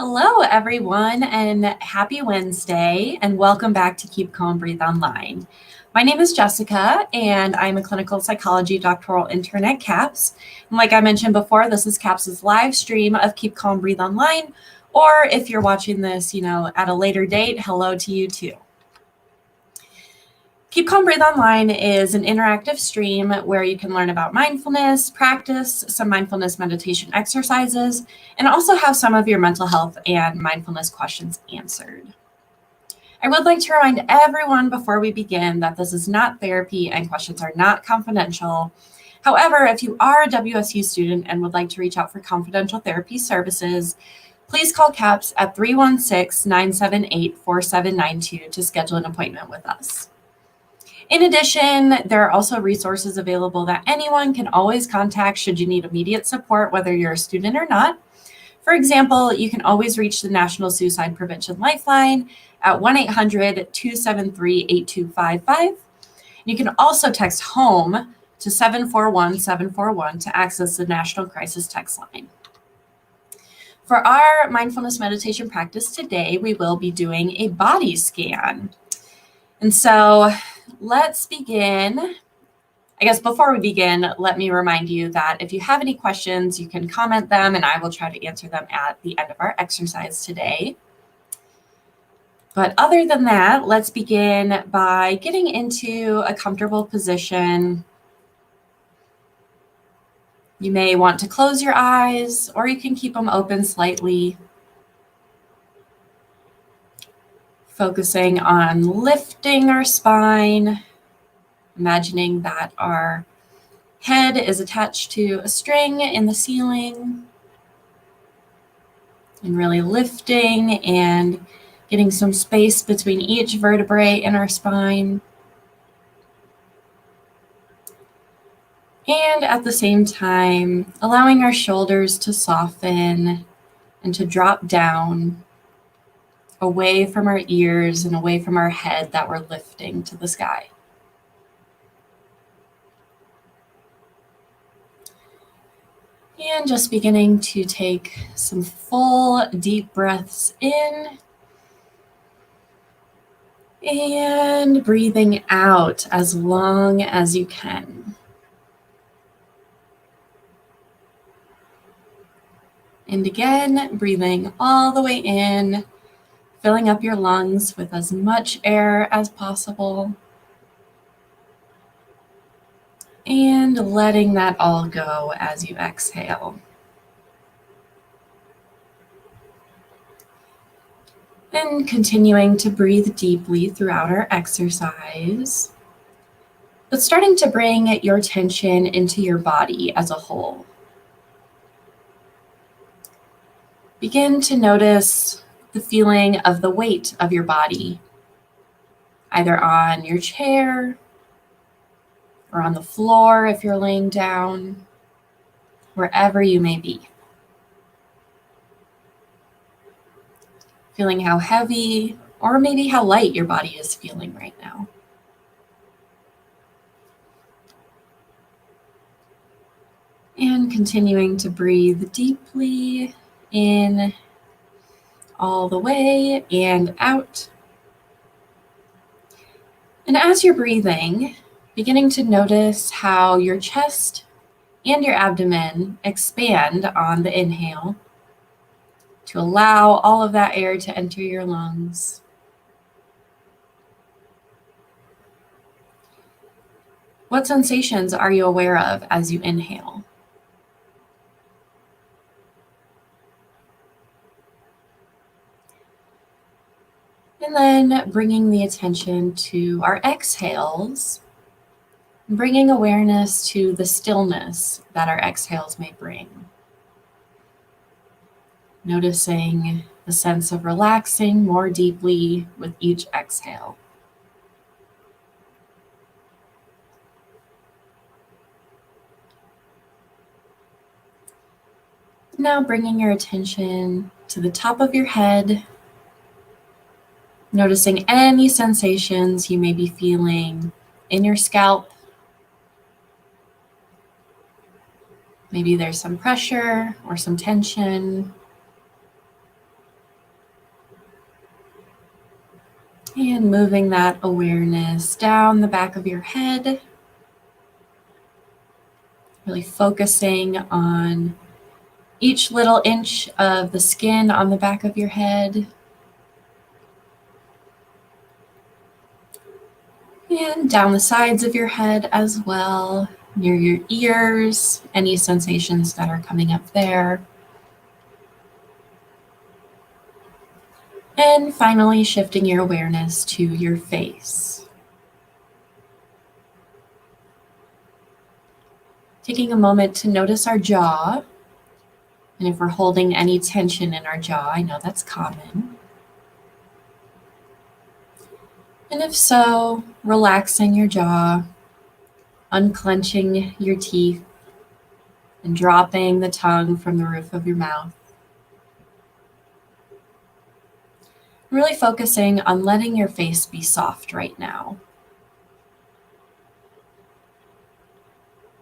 Hello, everyone, and happy Wednesday, and welcome back to Keep Calm, Breathe Online. My name is Jessica, and I'm a clinical psychology doctoral intern at CAPS. And like I mentioned before, this is CAPS's live stream of Keep Calm, Breathe Online, or if you're watching this, at a later date, hello to you too. Keep Calm, Breathe Online is an interactive stream where you can learn about mindfulness, practice some mindfulness meditation exercises, and also have some of your mental health and mindfulness questions answered. I would like to remind everyone before we begin that this is not therapy and questions are not confidential. However, if you are a WSU student and would like to reach out for confidential therapy services, please call CAPS at 316-978-4792 to schedule an appointment with us. In addition, there are also resources available that anyone can always contact should you need immediate support, whether you're a student or not. For example, you can always reach the National Suicide Prevention Lifeline at 1-800-273-8255. You can also text HOME to 741-741 to access the National Crisis Text Line. For our mindfulness meditation practice today, we will be doing a body scan. And so let's begin. I guess before we begin, let me remind you that if you have any questions, you can comment them and I will try to answer them at the end of our exercise today. But other than that, let's begin by getting into a comfortable position. You may want to close your eyes or you can keep them open slightly. Focusing on lifting our spine, imagining that our head is attached to a string in the ceiling, and really lifting and getting some space between each vertebrae in our spine. And at the same time, allowing our shoulders to soften and to drop down away from our ears and away from our head that we're lifting to the sky. And just beginning to take some full deep breaths in and breathing out as long as you can. And again, breathing all the way in, filling up your lungs with as much air as possible. And letting that all go as you exhale. And continuing to breathe deeply throughout our exercise, but starting to bring your attention into your body as a whole. Begin to notice the feeling of the weight of your body, either on your chair or on the floor if you're laying down, wherever you may be. Feeling how heavy or maybe how light your body is feeling right now. And continuing to breathe deeply in all the way and out. And as you're breathing, beginning to notice how your chest and your abdomen expand on the inhale to allow all of that air to enter your lungs. What sensations are you aware of as you inhale? And then bringing the attention to our exhales, bringing awareness to the stillness that our exhales may bring. Noticing the sense of relaxing more deeply with each exhale. Now bringing your attention to the top of your head, noticing any sensations you may be feeling in your scalp. Maybe there's some pressure or some tension. And moving that awareness down the back of your head, really focusing on each little inch of the skin on the back of your head. And down the sides of your head as well, near your ears, any sensations that are coming up there. And finally, shifting your awareness to your face. Taking a moment to notice our jaw. And if we're holding any tension in our jaw, I know that's common. And if so, relaxing your jaw, unclenching your teeth, and dropping the tongue from the roof of your mouth. Really focusing on letting your face be soft right now.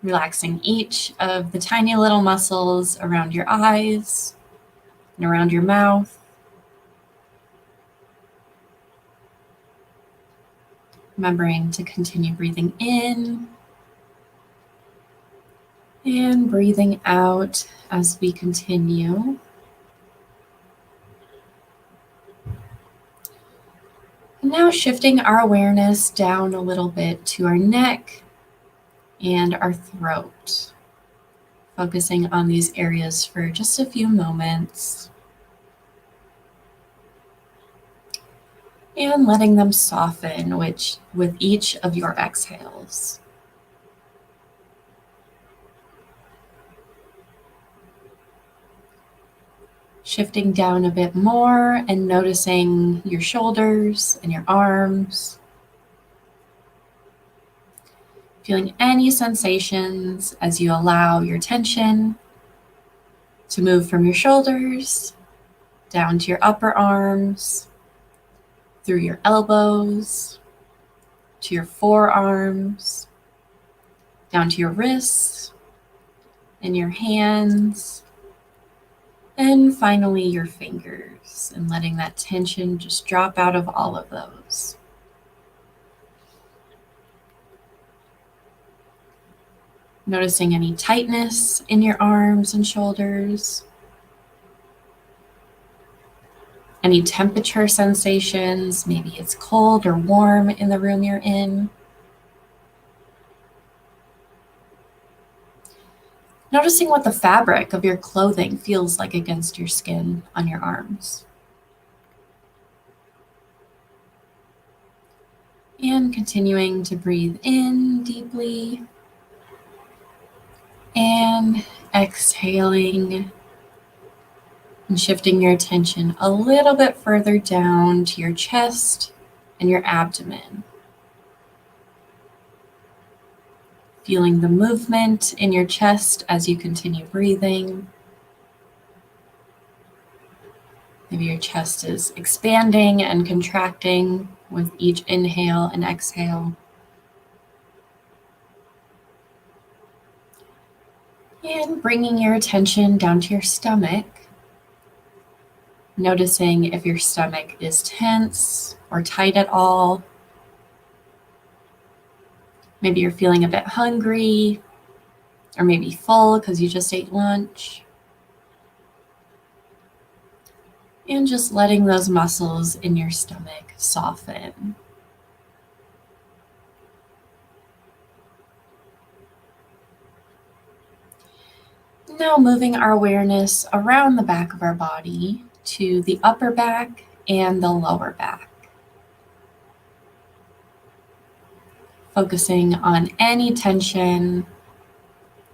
Relaxing each of the tiny little muscles around your eyes and around your mouth. Remembering to continue breathing in and breathing out as we continue. And now shifting our awareness down a little bit to our neck and our throat. Focusing on these areas for just a few moments. And letting them soften with each of your exhales. Shifting down a bit more and noticing your shoulders and your arms. Feeling any sensations as you allow your tension to move from your shoulders down to your upper arms, through your elbows, to your forearms, down to your wrists and your hands, and finally your fingers, and letting that tension just drop out of all of those. Noticing any tightness in your arms and shoulders, any temperature sensations, maybe it's cold or warm in the room you're in. Noticing what the fabric of your clothing feels like against your skin on your arms. And continuing to breathe in deeply and exhaling and shifting your attention a little bit further down to your chest and your abdomen. Feeling the movement in your chest as you continue breathing. Maybe your chest is expanding and contracting with each inhale and exhale. And bringing your attention down to your stomach. Noticing if your stomach is tense or tight at all. Maybe you're feeling a bit hungry, or maybe full because you just ate lunch. And just letting those muscles in your stomach soften. Now moving our awareness around the back of our body to the upper back and the lower back. Focusing on any tension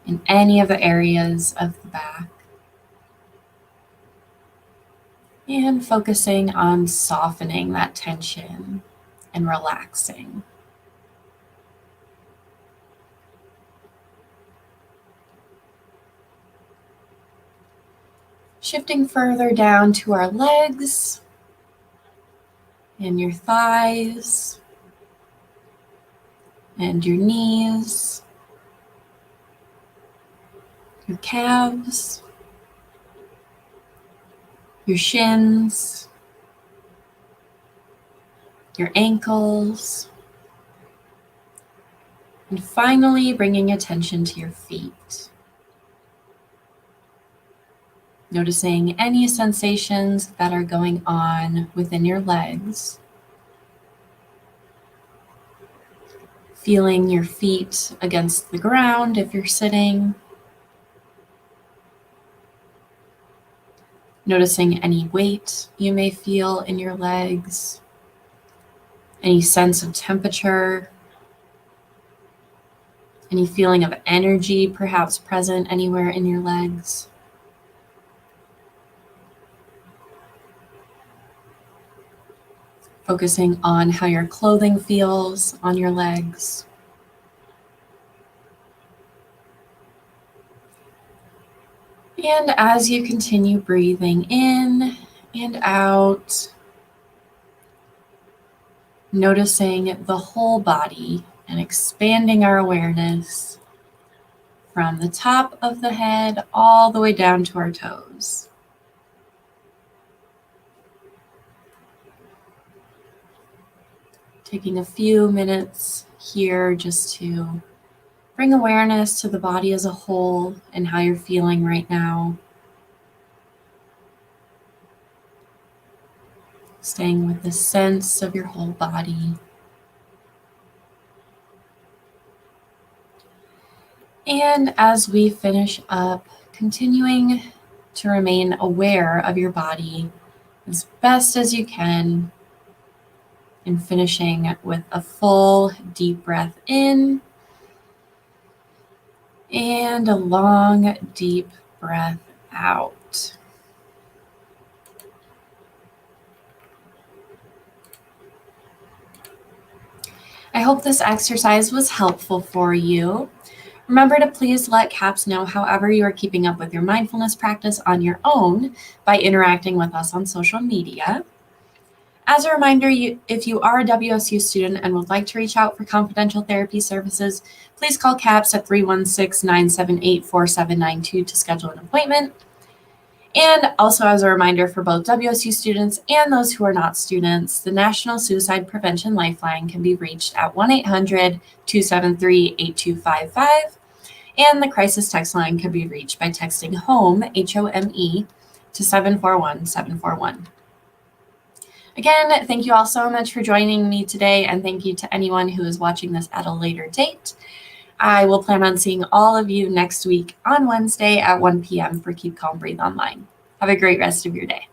in any of the areas of the back. And focusing on softening that tension and relaxing. Shifting further down to our legs and your thighs and your knees, your calves, your shins, your ankles, and finally bringing attention to your feet. Noticing any sensations that are going on within your legs. Feeling your feet against the ground if you're sitting. Noticing any weight you may feel in your legs. Any sense of temperature. Any feeling of energy perhaps present anywhere in your legs. Focusing on how your clothing feels on your legs. And as you continue breathing in and out, noticing the whole body and expanding our awareness from the top of the head all the way down to our toes. Taking a few minutes here just to bring awareness to the body as a whole and how you're feeling right now. Staying with the sense of your whole body. And as we finish up, continuing to remain aware of your body as best as you can, and finishing with a full deep breath in and a long deep breath out. I hope this exercise was helpful for you. Remember to please let CAPS know however you are keeping up with your mindfulness practice on your own by interacting with us on social media. As a reminder, if you are a WSU student and would like to reach out for confidential therapy services, please call CAPS at 316-978-4792 to schedule an appointment. And also as a reminder for both WSU students and those who are not students, the National Suicide Prevention Lifeline can be reached at 1-800-273-8255. And the crisis text line can be reached by texting HOME, HOME, to 741-741. Again, thank you all so much for joining me today, and thank you to anyone who is watching this at a later date. I will plan on seeing all of you next week on Wednesday at 1 p.m. for Keep Calm, Breathe Online. Have a great rest of your day.